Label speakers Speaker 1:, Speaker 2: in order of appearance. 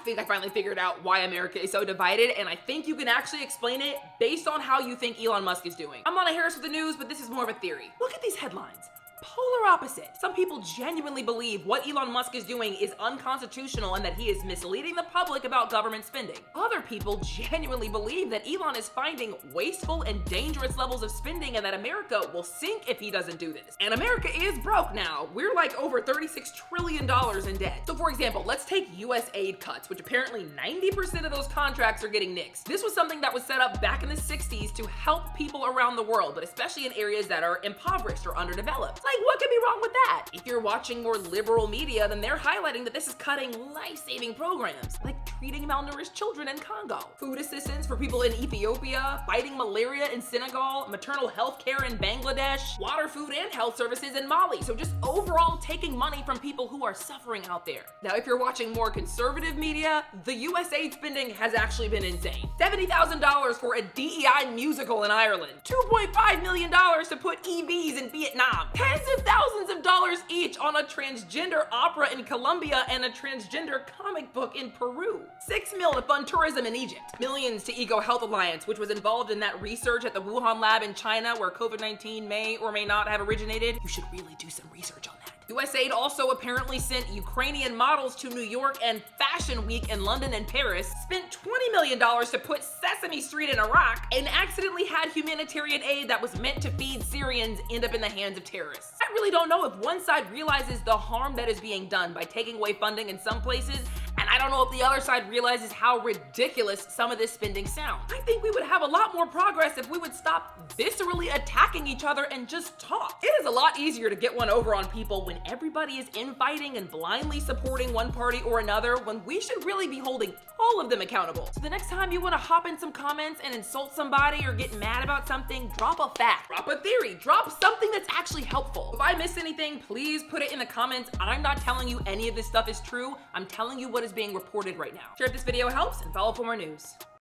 Speaker 1: think I finally figured out why America is so divided, and I think you can actually explain it based on how you think Elon Musk is doing. I'm Lana Harris with the news, but this is more of a theory. Look at these headlines. Polar opposite. Some people genuinely believe what Elon Musk is doing is unconstitutional and that he is misleading the public about government spending. Other people genuinely believe that Elon is finding wasteful and dangerous levels of spending and that America will sink if he doesn't do this. And America is broke now. We're like over $36 trillion in debt. So for example, let's take US aid cuts, which apparently 90% of those contracts are getting nixed. This was something that was set up back in the 60s to help people around the world, but especially in areas that are impoverished or underdeveloped. Like, what could be wrong with that? If you're watching more liberal media, then they're highlighting that this is cutting life-saving programs, like treating malnourished children in Congo, food assistance for people in Ethiopia, fighting malaria in Senegal, maternal health care in Bangladesh, water, food, and health services in Mali. So just overall taking money from people who are suffering out there. Now, if you're watching more conservative media, the US aid spending has actually been insane. $70,000 for a DEI musical in Ireland, $2.5 million to put EVs in Vietnam, tens of thousands of dollars each on a transgender opera in Colombia and a transgender comic book in Peru. $6 million to fund tourism in Egypt. Millions to Eco Health Alliance, which was involved in that research at the Wuhan lab in China where COVID-19 may or may not have originated. You should really do some research on that. USAID also apparently sent Ukrainian models to New York and Fashion Week in London and Paris, spent $20 million to put Sesame Street in Iraq, and accidentally had humanitarian aid that was meant to feed Syrians end up in the hands of terrorists. I really don't know if one side realizes the harm that is being done by taking away funding in some places, and I don't know if the other side realizes how ridiculous some of this spending sounds. I think we would have a lot more progress if we would stop viscerally attacking each other and just talk. It is a lot easier to get one over on people when everybody is infighting and blindly supporting one party or another, when we should really be holding all of them accountable. So the next time you want to hop in some comments and insult somebody or get mad about something, drop a fact, drop a theory, drop something that's actually helpful. If I missed anything, please put it in the comments. I'm not telling you any of this stuff is true. I'm telling you what is being reported right now. Share if this video helps and follow for more news.